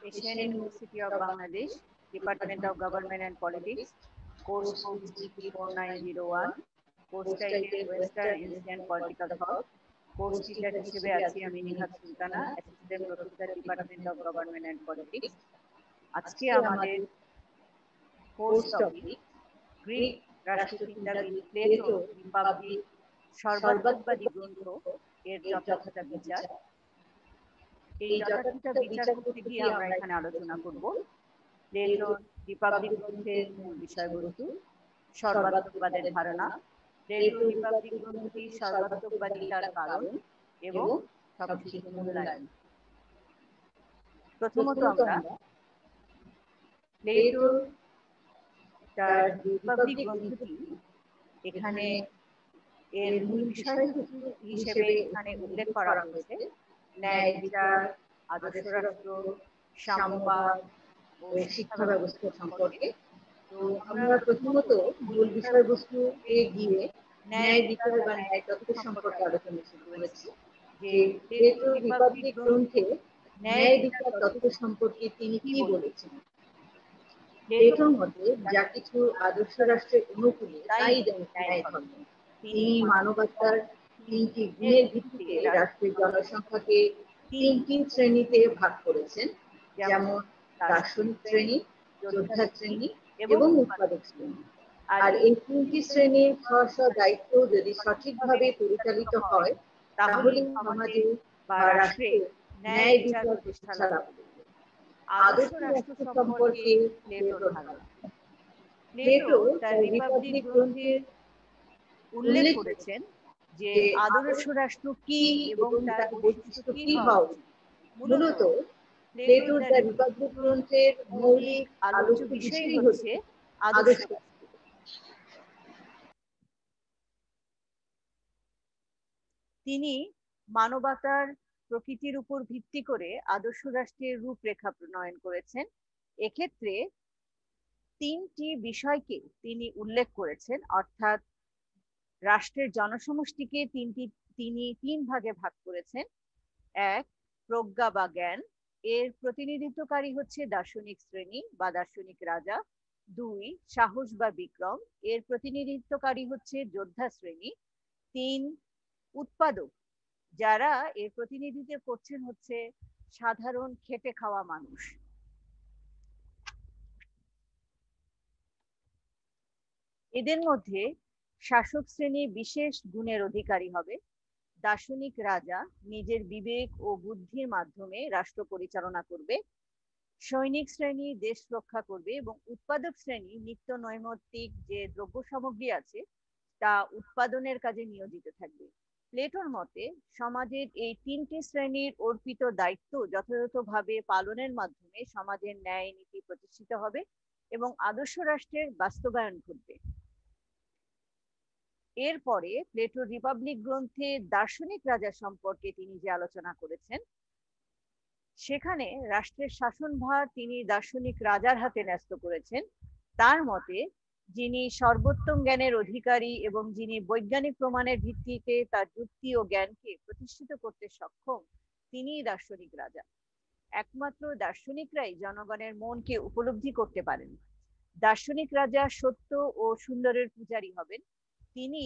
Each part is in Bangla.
Asian University of Bangladesh, Department of Government and Politics, course code GP 4901, course title Western Ancient Political Thought, course teacher হিসেবে আছি আমি Nihat Sultana, assistant professor department of government and politics. আজকে আমাদের কোর্স টপিক গ্রিক রাষ্ট্রচিন্তাবিদ প্লেটো রিপাবলিক সর্বাত্মকবাদী গ্রন্থ এর যথাযথ বিচার। এই যথাযথ বিচার করতে গিয়ে আমরা এখানে আলোচনা করব প্লেটোর রিপাবলিক গ্রন্থের মূল বিষয়বস্তু, সর্বাত্মকবাদের ধারণা, প্লেটোর রিপাবলিক গ্রন্থটি সর্বাত্মকবাদিতার কারণ এবং সবশেষে মূল্যায়ন। প্রথমত আমরা প্লেটোর তার রিপাবলিক গ্রন্থটি এখানে এর মূল বিষয়বস্তু হিসেবে এখানে উল্লেখ করা হয়েছে ন্যায় বিচার, আদর্শ রাষ্ট্র, সাম্যবাদ ও শিক্ষা ব্যবস্থা সম্পর্কে। তো আমরা প্রথমত মূল বিষয়বস্তুতে গিয়ে ন্যায় বিচার বা ন্যায় তত্ত্ব সম্পর্কে আলোচনা শুরু করেছি। যে প্লেটোর রিপাবলিক গ্রন্থে ন্যায় বিচার তত্ত্ব সম্পর্কে তিনি কি বলেছেন। প্লেটোর মতে যা কিছু আদর্শ রাষ্ট্রের অনুকূলে তাই ন্যায় ধর্ম। তিনি মানবতার তিনটি গুণের ভিত্তিতে রাষ্ট্রের জনসংখ্যাকে তিনটি শ্রেণীতে ভাগ করেছেন, যেমন দার্শনিক শ্রেণী, যোদ্ধা শ্রেণী এবং উৎপাদক শ্রেণী। আর এই তিনটি শ্রেণীর স্ব দায়িত্ব যদি সঠিকভাবে পরিচালিত হয় তাহলে সমাজে বা রাষ্ট্রে ন্যায় বিচার প্রতিষ্ঠা লাভ করবে। আদর্শ রাষ্ট্র সম্পর্কে প্লেটোর ধারণা। প্লেটো তার রিপাবলিক গ্রন্থে উল্লেখ করেছেন যে আদর্শ রাষ্ট্র কি এবং তার বৈশিষ্ট্য কি হওয়া উচিত। মূলত প্লেটোর তার রিপাবলিক গ্রন্থের মৌলিক আলোচ্য বিষয় হচ্ছে আদর্শ রাষ্ট্র। তিনি মানবতার প্রকৃতির উপর ভিত্তি করে আদর্শ রাষ্ট্রের রূপরেখা প্রণয়ন করেছেন। এক্ষেত্রে তিনটি বিষয়কে তিনি উল্লেখ করেছেন, অর্থাৎ রাষ্ট্রের জনসমষ্টিকে তিনি তিন ভাগে ভাগ করেছেন। এক, প্রজ্ঞা বা জ্ঞান, এর প্রতিনিধিত্বকারী হচ্ছে দার্শনিক শ্রেণী বা দার্শনিক রাজা। দুই, সাহস বা বিক্রম, এর প্রতিনিধিত্বকারী হচ্ছে যোদ্ধা শ্রেণী। তিন, উৎপাদক, যারা এর প্রতিনিধিত্ব করছেন হচ্ছে সাধারণ খেটে খাওয়া মানুষ। এদের মধ্যে শাসক শ্রেণী বিশেষ গুণের অধিকারী হবে। দার্শনিক রাজা নিজের বিবেক ও বুদ্ধির মাধ্যমে রাষ্ট্র পরিচালনা করবে। সৈনিক শ্রেণী দেশ রক্ষা করবে এবং উৎপাদক শ্রেণী নিত্য নৈমিত্তিক যে দ্রব্য সামগ্রী আছে তা উৎপাদনের কাজে নিয়োজিত থাকবে। প্লেটোর মতে সমাজের এই তিনটি শ্রেণীর অর্পিত দায়িত্ব যথাযথভাবে পালনের মাধ্যমে সমাজের ন্যায় নীতি প্রতিষ্ঠিত হবে এবং আদর্শ রাষ্ট্রের বাস্তবায়ন ঘটবে। এরপরে প্লেটোর রিপাবলিক গ্রন্থে দার্শনিক রাজা সম্পর্কে তিনি যে আলোচনা করেছেন, সেখানে রাষ্ট্রের শাসনভার তিনি দার্শনিক রাজার হাতে ন্যস্ত করেছেন। তার মতে যিনি সর্বোত্তম জ্ঞানের অধিকারী এবং যিনি বৈজ্ঞানিক প্রমাণের ভিত্তিতে তার যুক্তি ও জ্ঞানকে প্রতিষ্ঠিত করতে সক্ষম, তিনিই দার্শনিক রাজা। একমাত্র দার্শনিকরাই জনগণের মনকে উপলব্ধি করতে পারেন। দার্শনিক রাজা সত্য ও সুন্দরের পূজারী হবেন। তিনি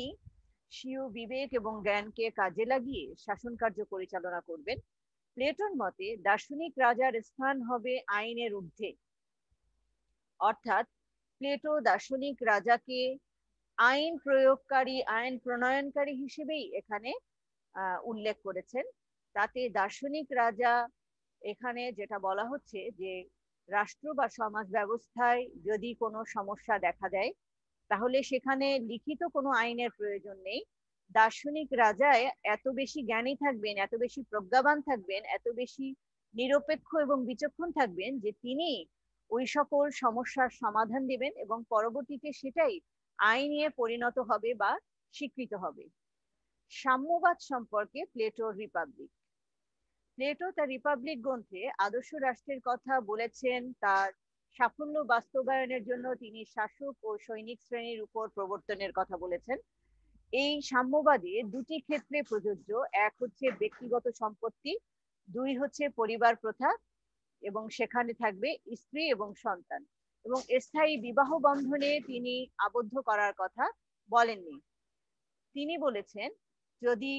স্বীয় বিবেক এবং জ্ঞানকে কাজে লাগিয়ে শাসন কার্য পরিচালনা করবেন। প্লেটোর মতে দার্শনিক রাজার স্থান হবে আইনের ঊর্ধ্বে, অর্থাৎ প্লেটো দার্শনিক রাজাকে আইন প্রয়োগকারী, আইন প্রণয়নকারী হিসেবেই এখানে উল্লেখ করেছেন। তাতে দার্শনিক রাজা এখানে যেটা বলা হচ্ছে যে রাষ্ট্র বা সমাজ ব্যবস্থায় যদি কোনো সমস্যা দেখা দেয় তাহলে সেখানে লিখিত কোনো আইনের প্রয়োজন নেই। দার্শনিক রাজায় এত বেশি জ্ঞানী থাকবেন, এত বেশি প্রজ্ঞাবান থাকবেন, এত বেশি নিরপেক্ষ এবং বিচক্ষণ থাকবেন যে তিনি ওই সকল সমস্যার সমাধান দেবেন এবং পরবর্তীতে সেটাই আইনে পরিণত হবে বা স্বীকৃত হবে। সাম্যবাদ সম্পর্কে প্লেটোর রিপাবলিক। প্লেটো তার রিপাবলিক গ্রন্থে আদর্শ রাষ্ট্রের কথা বলেছেন। তার সাফল্য বাস্তবায়নের জন্য তিনি শাসক ও সৈনিক শ্রেণীর উপর প্রবর্তনের কথা বলেছেন। এই সাম্যবাদে দুটি ক্ষেত্রে প্রযোজ্য, এক হচ্ছে ব্যক্তিগত সম্পত্তি, দুই হচ্ছে পরিবার প্রথা এবং সেখানে থাকবে স্ত্রী এবং সন্তান, এবং স্থায়ী বিবাহ বন্ধনে তিনি আবদ্ধ করার কথা বলেননি। তিনি বলেছেন যদি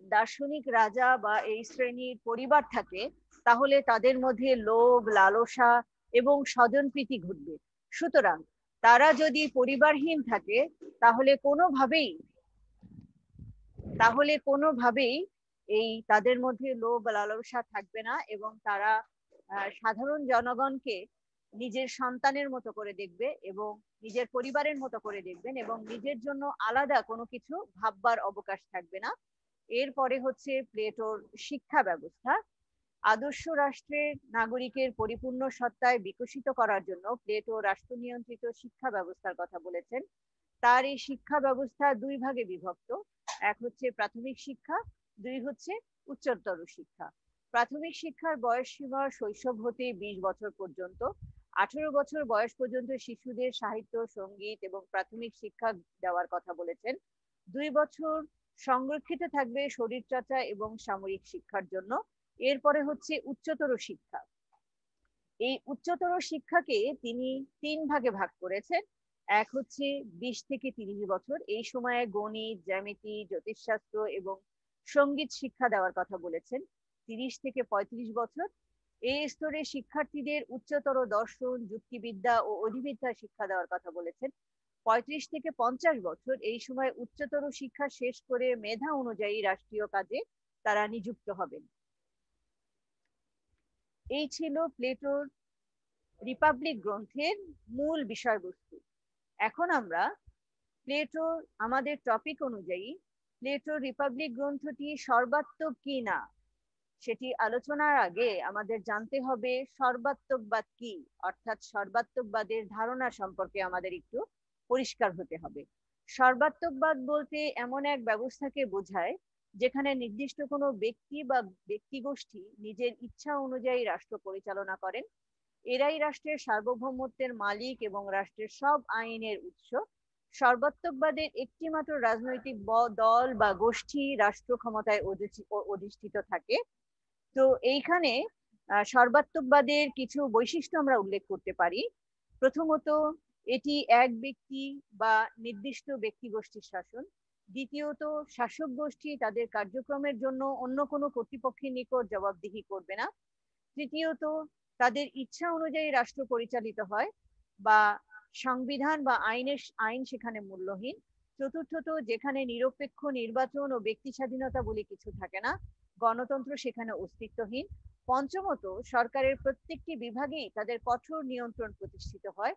দার্শনিক রাজা বা এই শ্রেণীর পরিবার থাকে তাহলে তাদের মধ্যে লোভ, লালসা এবং স্বজনপ্রীতি ঘটবে। সুতরাং তারা যদি পরিবারহীন থাকে তাহলে কোনোভাবেই এই তাদের মধ্যে লোভ লালসা থাকবে না, এবং তারা সাধারণ জনগণকে নিজের সন্তানের মতো করে দেখবে এবং নিজের পরিবারের মতো করে দেখবেন, এবং নিজের জন্য আলাদা কোনো কিছু ভাববার অবকাশ থাকবে না। এরপরে হচ্ছে প্লেটোর শিক্ষা ব্যবস্থা। আদর্শ রাষ্ট্রের নাগরিকের পরিপূর্ণ সত্তায় বিকশিত করার জন্য প্লেটো রাষ্ট্র নিয়ন্ত্রিত শিক্ষা ব্যবস্থার কথা বলেছেন। তার এই শিক্ষা ব্যবস্থা দুই ভাগে বিভক্ত, এক হচ্ছে প্রাথমিক শিক্ষা, দুই হচ্ছে উচ্চতর শিক্ষা। প্রাথমিক শিক্ষার বয়স সীমা শৈশব হতে 20 বছর পর্যন্ত। 18 বছর বয়স পর্যন্ত শিশুদের সাহিত্য, সঙ্গীত এবং প্রাথমিক শিক্ষা দেওয়ার কথা বলেছেন। 2 বছর সংরক্ষিত থাকবে শরীরচর্চা এবং সামরিক শিক্ষার জন্য। এরপরে হচ্ছে উচ্চতর শিক্ষা। এই উচ্চতর শিক্ষাকে তিনি 3 ভাগে ভাগ করেছেন। এক হচ্ছে 20 থেকে 30 বছর, এই সময়ে গণিত, জ্যামিতি, জ্যোতিষশাস্ত্র এবং সঙ্গীত শিক্ষা দেওয়ার কথা বলেছেন। 30 থেকে 35 বছর, এই স্তরে শিক্ষার্থীদের উচ্চতর দর্শন, যুক্তিবিদ্যা ও অধিবিদ্যা শিক্ষা দেওয়ার কথা বলেছেন। 35 থেকে 50 বছর, এই সময় উচ্চতর শিক্ষা শেষ করে মেধা অনুযায়ী রাষ্ট্রীয় কাজে তারা নিযুক্ত হবেন। এই ছিল প্লেটোর রিপাবলিক গ্রন্থের মূল বিষয়বস্তু। এখন আমরা প্লেটোর আমাদের টপিক অনুযায়ী প্লেটোর রিপাবলিক গ্রন্থটি সর্বাত্মক কি না সেটি আলোচনার আগে আমাদের জানতে হবে সর্বাত্মকবাদ কি, অর্থাৎ সর্বাত্মকবাদের ধারণা সম্পর্কে আমাদের একটু পরিষ্কার হতে হবে। সর্বাত্মকবাদ বলতে এমন এক ব্যবস্থাকে বোঝায় যেখানে নির্দিষ্ট কোনো ব্যক্তি বা ব্যক্তিগোষ্ঠী নিজের ইচ্ছা অনুযায়ী রাষ্ট্র পরিচালনা করেন। এরাই রাষ্ট্রের সার্বভৌমত্বের মালিক এবং রাষ্ট্রের সব আইনের উৎস। সর্বাত্মকবাদের একটি মাত্র রাজনৈতিক দল বা গোষ্ঠী রাষ্ট্র ক্ষমতায় অধিষ্ঠিত থাকে। তো এইখানে সর্বাত্মকবাদের কিছু বৈশিষ্ট্য আমরা উল্লেখ করতে পারি। প্রথমত, এটি এক ব্যক্তি বা নির্দিষ্ট ব্যক্তি গোষ্ঠীর শাসন। দ্বিতীয়ত, শাসক গোষ্ঠী তাদের কার্যক্রমের জন্য অন্য কোনো কর্তৃপক্ষের নিকট জবাবদিহি করবে না। তৃতীয়ত, তাদের ইচ্ছা অনুযায়ী রাষ্ট্র পরিচালিত হয় বা সংবিধান বা আইন সেখানে মূল্যহীন। চতুর্থত, যেখানে নিরপেক্ষ নির্বাচন ও ব্যক্তি স্বাধীনতা বলে কিছু থাকে না, গণতন্ত্র সেখানে অস্তিত্বহীন। পঞ্চমত, সরকারের প্রত্যেকটি বিভাগেই তাদের কঠোর নিয়ন্ত্রণ প্রতিষ্ঠিত হয়।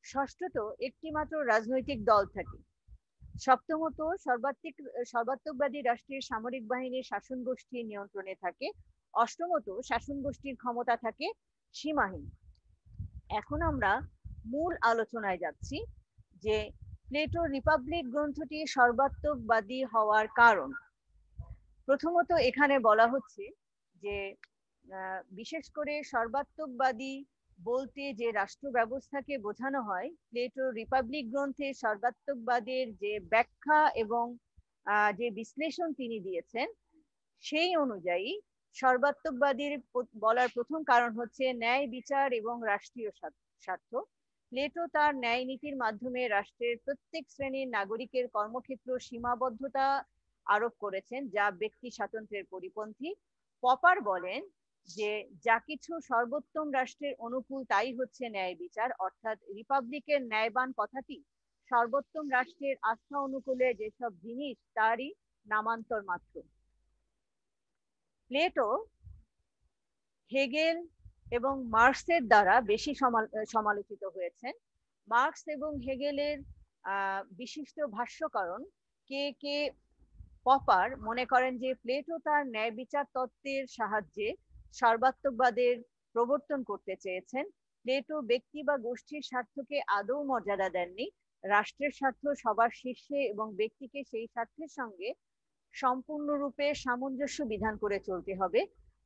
ষষ্ঠত, একটি মাত্র রাজনৈতিক দল থাকে। সপ্তমত, সর্বাত্মকবাদী রাষ্ট্রের সামরিক বাহিনীর শাসন গোষ্ঠীর নিয়ন্ত্রণে থাকে। অষ্টমত, শাসন গোষ্ঠীর ক্ষমতা থাকে সীমাহীন। এখন আমরা মূল আলোচনায় যাচ্ছি যে প্লেটোর রিপাবলিক গ্রন্থটি সর্বাত্মকবাদী হওয়ার কারণ। প্রথমত, এখানে বলা হচ্ছে যে বিশেষ করে সর্বাত্মকবাদী বলতে যে রাষ্ট্র ব্যবস্থাকে বোঝানো হয়, প্লেটোর রিপাবলিক গ্রন্থে সর্বাত্মকবাদের যে ব্যাখ্যা এবং যে বিশ্লেষণ তিনি দিয়েছেন সেই অনুযায়ী সর্বাত্মকবাদীর বলার প্রথম কারণ হচ্ছে ন্যায় বিচার এবং রাষ্ট্রীয় স্বার্থ। প্লেটো তার ন্যায় নীতির মাধ্যমে রাষ্ট্রের প্রত্যেক শ্রেণীর নাগরিকের কর্মক্ষেত্র সীমাবদ্ধতা আরোপ করেছেন, যা ব্যক্তি স্বাতন্ত্র্যের পরিপন্থী। পপার বলেন যে যা কিছু সর্বোত্তম রাষ্ট্রের অনুকূল তাই হচ্ছে ন্যায় বিচার, অর্থাৎ রিপাবলিকের ন্যায়বান কথাটি সর্বোত্তম রাষ্ট্রের আস্থা অনুকূলে যেসব জিনিস তারই নামান্তর মাত্র। প্লেটো হেগেল এবং মার্কসের দ্বারা বেশি সমালোচিত হয়েছেন। মার্কস এবং হেগেলের বিশিষ্ট ভাষ্যকারণ কে পপার মনে করেন যে প্লেটো তার ন্যায় বিচার তত্ত্বের সাহায্যে সর্বাত্মকবাদের প্রবর্তন করতে চেয়েছেন। প্লেটো ব্যক্তি বা গোষ্ঠীর স্বার্থকে আদৌ মর্যাদা দেননি। রাষ্ট্রের স্বার্থ সবার শীর্ষে এবং ব্যক্তিকে সেই স্বার্থের সঙ্গে সম্পূর্ণরূপে সামঞ্জস্য বিধান করে চলতে হবে।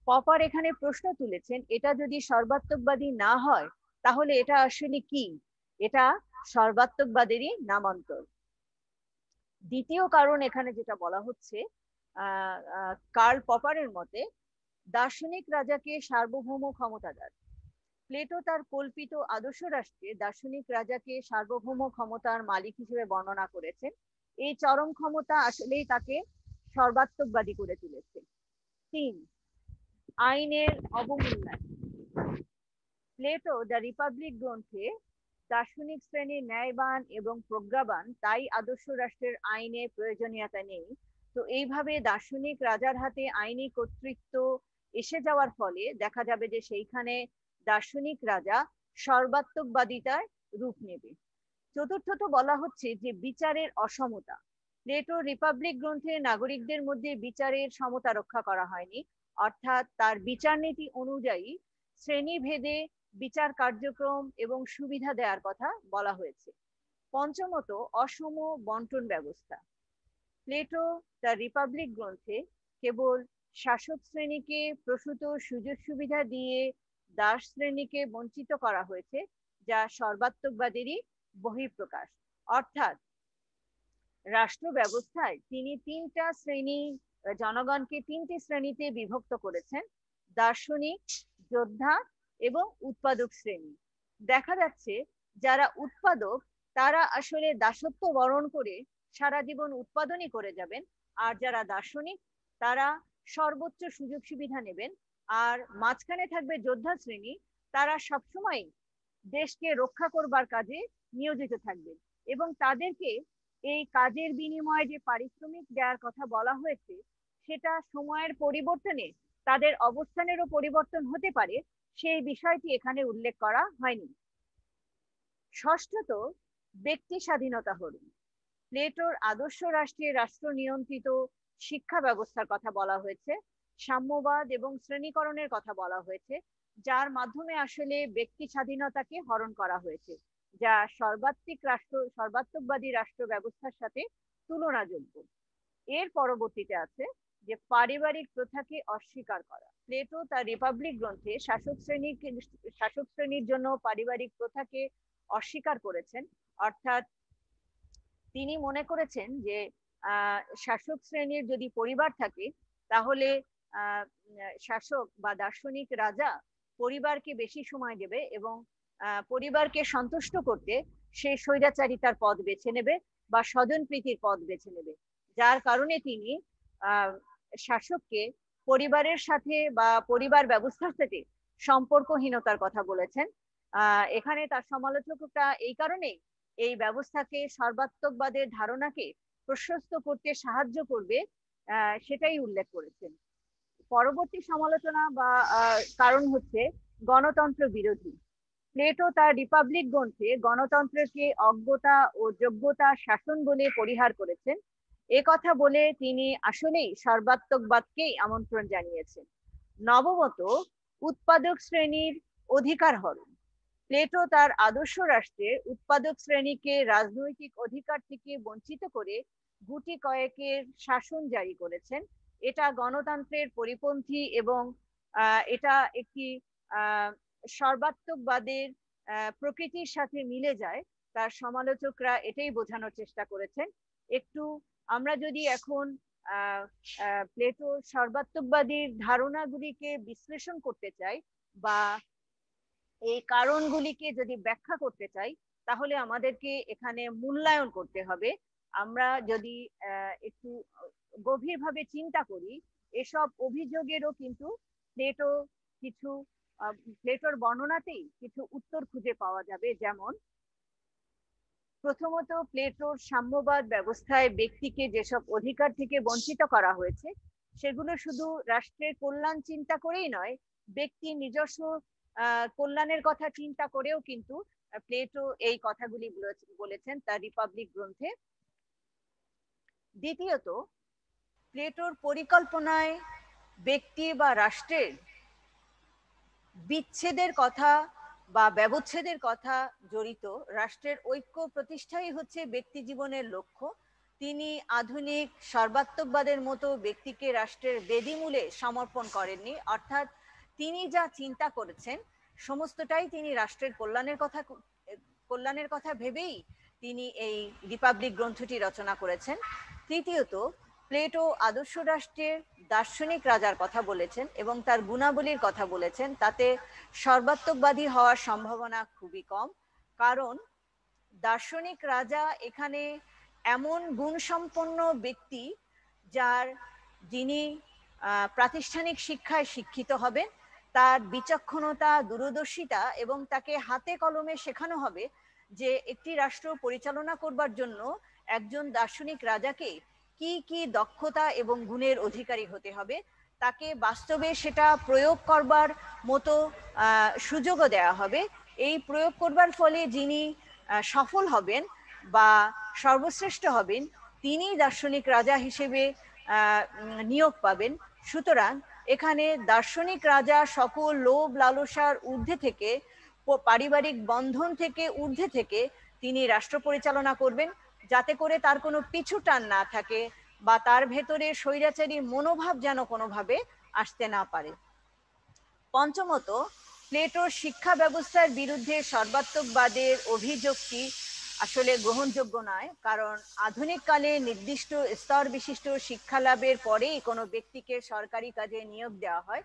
পপার এখানে প্রশ্ন তুলেছেন, এটা যদি সর্বাত্মকবাদী না হয় তাহলে এটা আসলে কি? এটা সর্বাত্মকবাদেরই নামান্তর। দ্বিতীয় কারণ এখানে যেটা বলা হচ্ছে কার্ল পপারের মতে, দার্শনিক রাজাকে সার্বভৌম ক্ষমতাদার। প্লেটো তার কল্পিত আদর্শ রাষ্ট্রে দার্শনিক রাজাকে সার্বভৌম ক্ষমতার মালিক হিসেবে বর্ণনা করেছেন। এই চরম ক্ষমতা আসলেই তাকে সর্বাত্মকবাদী করে তুলেছে। 3, আইনের অবমূল্যায়ন। প্লেটো দ্য রিপাবলিক গ্রন্থে দার্শনিক শ্রেণীর ন্যায়বান এবং প্রজ্ঞাবান, তাই আদর্শ রাষ্ট্রের আইনে প্রয়োজনীয়তা নেই। তো এইভাবে দার্শনিক রাজার হাতে আইনি কর্তৃত্ব এসে যাওয়ার ফলে দেখা যাবে যে সেইখানে দার্শনিক রাজা সর্বাত্মকবাদিতার রূপ নেবে। চতুর্থত বলা হচ্ছে যে বিচারের অসমতা। প্লেটো রিপাবলিক গ্রন্থে নাগরিকদের মধ্যে বিচারের সমতা রক্ষা করা হয়নি, অর্থাৎ তার বিচার নীতি অনুযায়ী শ্রেণীভেদে বিচার কার্যক্রম এবং সুবিধা দেওয়ার কথা বলা হয়েছে। পঞ্চমত, অসম বন্টন ব্যবস্থা। প্লেটো তার রিপাবলিক গ্রন্থে কেবল শাসক শ্রেণীকে প্রসূত সুযোগ সুবিধা দিয়ে দাস শ্রেণীকে বঞ্চিত করা হয়েছে, যা সর্বাত্মকবাদেরই বহিঃপ্রকাশ। অর্থাৎ রাষ্ট্র ব্যবস্থায় তিনি জনগণকে তিনটি শ্রেণীতে বিভক্ত করেছেন: দার্শনিক, যোদ্ধা এবং উৎপাদক শ্রেণী। দেখা যাচ্ছে যারা উৎপাদক তারা আসলে দাসত্ব বরণ করে সারা জীবন উৎপাদনই করে যাবেন, আর যারা দার্শনিক তারা সর্বোচ্চ সুযোগ সুবিধা নেবেন, আর মাঝখানে থাকবে যোদ্ধা শ্রেণী, তারা সবসময় দেশকে রক্ষা করবার কাজে নিয়োজিত থাকবেন এবং তাদেরকে এই কাজের বিনিময়ে যে পারিশ্রমিক দেওয়ার কথা বলা হয়েছে সেটা সময়ের পরিবর্তনে তাদের অবস্থানেরও পরিবর্তন হতে পারে, সেই বিষয়টি এখানে উল্লেখ করা হয়নি। ষষ্ঠত, ব্যক্তি স্বাধীনতা হরণ। প্লেটোর আদর্শ রাষ্ট্রে রাষ্ট্র নিয়ন্ত্রিত শিক্ষা ব্যবস্থার কথা বলা হয়েছে, সাম্যবাদ এবং শ্রেণীকরণের কথা বলা হয়েছে, যার মাধ্যমে আসলে ব্যক্তি স্বাধীনতাকে হরণ করা হয়েছে, যা সর্বাত্মকবাদী রাষ্ট্র ব্যবস্থার সাথে তুলনাযোগ্য। এর পরবর্তীতে আছে যে পারিবারিক প্রথাকে অস্বীকার করা। প্লেটো তার রিপাবলিক গ্রন্থে শাসক শ্রেণীর জন্য পারিবারিক প্রথাকে অস্বীকার করেছেন, অর্থাৎ তিনি মনে করেছেন যে শাসক শ্রেণীর যদি পরিবার থাকে তাহলে শাসক বা দার্শনিক রাজা পরিবারকে বেশি সময় দেবে এবং পরিবারকে সন্তুষ্ট করতে সে স্বৈরাচারিতার পথ বেছে নেবে বা স্বজনপ্রীতির পথ বেছে নেবে, যার কারণে তিনি শাসককে পরিবারের সাথে বা পরিবার ব্যবস্থার সাথে সম্পর্কহীনতার কথা বলেছেন। এখানে তার সমালোচকরা এই কারণেই এই ব্যবস্থাকে সর্বাত্মকবাদের ধারণাকে প্রশস্ত করতে সাহায্য করবে সেটাই উল্লেখ করেছেন। পরবর্তী সমালোচনা বা কারণ হচ্ছে গণতন্ত্র বিরোধী। প্লেটো তার রিপাবলিক গ্রন্থে গণতন্ত্রকে অজ্ঞতা ও যোগ্যতা শাসন বলে পরিহার করেছেন। এ কথা বলে তিনি আসলেই সর্বাত্মকবাদকেই আমন্ত্রণ জানিয়েছেন। নবমত, উৎপাদক শ্রেণীর অধিকার হরণ। প্লেটো তার আদর্শ রাষ্ট্রে উৎপাদক শ্রেণীকে রাজনৈতিক অধিকার থেকে বঞ্চিত করে গুটি কয়েকের শাসন জারি করেছেন। এটা গণতন্ত্রের পরিপন্থী এবং এটা একটি সর্বাত্মকবাদের প্রকৃতির সাথে মিলে যায়। তার সমালোচকরা এটাই বোঝানোর চেষ্টা করেছেন। একটু আমরা যদি এখন প্লেটোর সর্বাত্মকবাদীর ধারণাগুলিকে বিশ্লেষণ করতে চাই বা এই কারণগুলিকে যদি ব্যাখ্যা করতে চাই তাহলে আমাদেরকে এখানে মূল্যায়ন করতে হবে। আমরা যদি একটু গভীরভাবে চিন্তা করি এসব অভিযোগেরও কিন্তু প্লেটোর বর্ণনাতেই কিছু উত্তর খুঁজে পাওয়া যাবে। যেমন প্রথমত, প্লেটোর সাম্যবাদ ব্যবস্থায় ব্যক্তিকে যেসব অধিকার থেকে বঞ্চিত করা হয়েছে সেগুলো শুধু রাষ্ট্রের কল্যাণ চিন্তা করেই নয়, ব্যক্তির নিজস্ব কল্যাণের কথা চিন্তা করেও কিন্তু প্লেটো এই কথাগুলি বলেছেন তার রিপাবলিক গ্রন্থে। দ্বিতীয়ত, প্লেটোর পরিকল্পনায় ব্যক্তি বা রাষ্ট্রের বিচ্ছেদের কথা বা ব্যবচ্ছেদের কথা জড়িত। রাষ্ট্রের ঐক্য প্রতিষ্ঠাই হচ্ছে ব্যক্তি জীবনের লক্ষ্য। তিনি আধুনিক সর্বাত্মকবাদের মতো ব্যক্তিকে রাষ্ট্রের বেদিমূলে সমর্পণ করেননি, অর্থাৎ তিনি যা চিন্তা করেছেন সমস্তটাই তিনি রাষ্ট্রের কল্যাণের কথা ভেবেই তিনি এই রিপাবলিক গ্রন্থটি রচনা করেছেন। তৃতীয়ত, প্লেটো আদর্শ রাষ্ট্রের দার্শনিক রাজার কথা বলেছেন এবং তার গুণাবলীর কথা বলেছেন, তাতে সর্বাত্মকবাদী হওয়ার সম্ভাবনা খুবই কম। কারণ দার্শনিক রাজা এখানে এমন গুণসম্পন্ন ব্যক্তি যিনি প্রাতিষ্ঠানিক শিক্ষায় শিক্ষিত হবেন, তার বিচক্ষণতা, দূরদর্শিতা, এবং তাকে হাতে কলমে শেখানো হবে যে একটি রাষ্ট্র পরিচালনা করবার জন্য একজন দার্শনিক রাজাকে কি কি দক্ষতা এবং গুণের অধিকারী হতে হবে, তাকে বাস্তবে সেটা প্রয়োগ করবার মতো সুযোগও দেওয়া হবে। এই প্রয়োগ করবার ফলে যিনি সফল হবেন বা সর্বশ্রেষ্ঠ হবেন, তিনি দার্শনিক রাজা হিসেবে নিয়োগ পাবেন। সুতরাং এখানে দার্শনিক রাজা সকল লোভ লালসার ঊর্ধ্বে থেকে, পারিবারিক বন্ধন থেকে ঊর্ধ্বে থেকে তিনি রাষ্ট্র পরিচালনা করবেন, যাতে করে তার কোনো পিছু টান না থাকে বা তার ভেতরে স্বৈরাচারী মনোভাব যেন কোনোভাবে আসতে না পারে। পঞ্চমত, প্লেটোর শিক্ষা ব্যবস্থার বিরুদ্ধে সর্বাত্মকবাদের অভিযোগটি আসলে গ্রহণযোগ্য নয়। কারণ আধুনিক কালে নির্দিষ্ট স্তর বিশিষ্ট শিক্ষা লাভের পরেই কোনো ব্যক্তিকে সরকারি কাজে নিয়োগ দেওয়া হয়।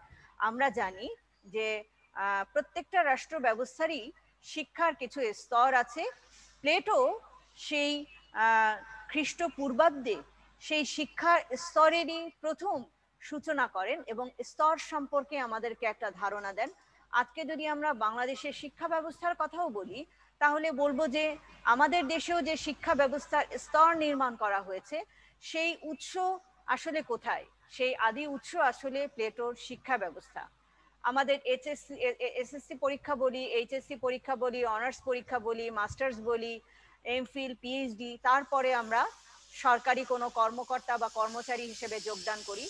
আমরা জানি যে প্রত্যেকটা রাষ্ট্র ব্যবস্থারই শিক্ষার কিছু স্তর আছে। প্লেটো সেই খ্রিস্টপূর্বাব্দে সেই শিক্ষার স্তরেরই প্রথম সূচনা করেন এবং স্তর সম্পর্কে আমাদেরকে একটা ধারণা দেন। আজকে যদি আমরা বাংলাদেশের শিক্ষা ব্যবস্থার কথাও বলি, তাহলে বলবো যে আমাদের দেশেও যে শিক্ষা ব্যবস্থার স্তর নির্মাণ করা হয়েছে, সেই উৎস আসলে কোথায়? সেই আদি উৎস আসলে প্লেটোর শিক্ষা ব্যবস্থা। আমাদের এসএসসি পরীক্ষা বলি, এইচএসসি পরীক্ষা বলি, অনার্স পরীক্ষা বলি, মাস্টার্স বলি, এমফিল, পিএইচডি, তারপরে আমরা সরকারি কোনো কর্মকর্তা বা কর্মচারী হিসেবে যোগদান করি।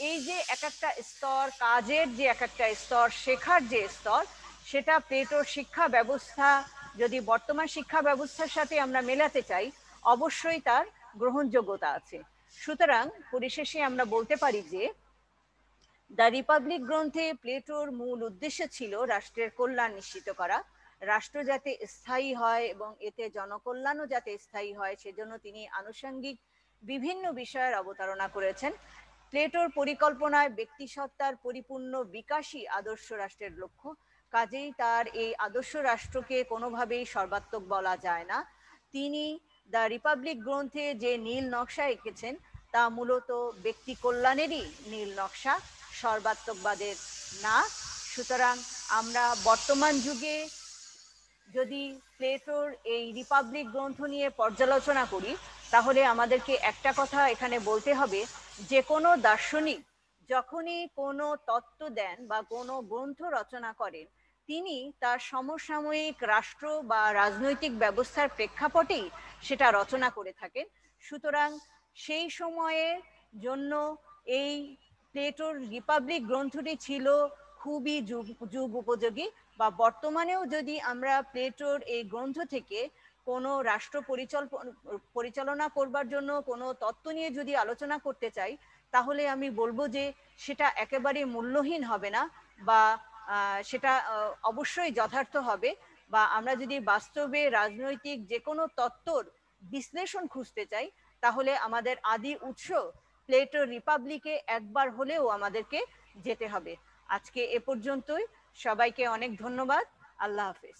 এই যে এক একটা স্তর, কাজের যে এক একটা স্তর, শেখার যে স্তর, সেটা প্লেটোর শিক্ষা ব্যবস্থা যদি বর্তমান শিক্ষা ব্যবস্থার সাথে আমরা মেলাতে চাই, অবশ্যই তার গ্রহণযোগ্যতা আছে। সুতরাং পরিশেষে আমরা বলতে পারি যে দ্য রিপাবলিক গ্রন্থে প্লেটোর মূল উদ্দেশ্য ছিল রাষ্ট্রের কল্যাণ নিশ্চিত করা। রাষ্ট্র যাতে স্থায়ী হয় এবং এতে জনকল্যাণও যাতে স্থায়ী হয়, সেজন্য তিনি আনুষঙ্গিক বিভিন্ন বিষয়ের অবতারণা করেছেন। প্লেটোর পরিকল্পনায় ব্যক্তিসত্তার পরিপূর্ণ বিকাশই আদর্শ রাষ্ট্রের লক্ষ্য। কাজেই তার এই আদর্শ রাষ্ট্রকে কোনোভাবেই সর্বাত্মক বলা যায় না। তিনি দ্য রিপাবলিক গ্রন্থে যে নীল নকশা এঁকেছেন, তা মূলত ব্যক্তি কল্যাণেরই নীল নকশা, সর্বাত্মকবাদের না। সুতরাং আমরা বর্তমান যুগে যদি প্লেটোর এই রিপাবলিক গ্রন্থ নিয়ে পর্যালোচনা করি, তাহলে আমাদেরকে একটা কথা এখানে বলতে হবে, যে কোনো দার্শনিক যখনই কোনো তত্ত্ব দেন বা কোনো গ্রন্থ রচনা করেন, তিনি তার সমসাময়িক রাষ্ট্র বা রাজনৈতিক ব্যবস্থার প্রেক্ষাপটেই সেটা রচনা করে থাকেন। সুতরাং সেই সময়ের জন্য এই প্লেটোর রিপাবলিক গ্রন্থটি ছিল খুবই যুগ উপযোগী, বা বর্তমানেও যদি আমরা প্লেটোর এই গ্রন্থ থেকে কোনো রাষ্ট্র পরিচালনা করবার জন্য কোনো তত্ত্ব নিয়ে যদি আলোচনা করতে চাই, তাহলে আমি বলবো যে সেটা একেবারে মূল্যহীন হবে না, বা সেটা অবশ্যই যথার্থ হবে। বা আমরা যদি বাস্তবে রাজনৈতিক যে কোনো তত্ত্বর বিশ্লেষণ খুঁজতে চাই, তাহলে আমাদের আদি উৎস প্লেটোর রিপাবলিকে একবার হলেও আমাদেরকে যেতে হবে। আজকে এ পর্যন্তই। সবাইকে অনেক ধন্যবাদ। আল্লাহ হাফেজ।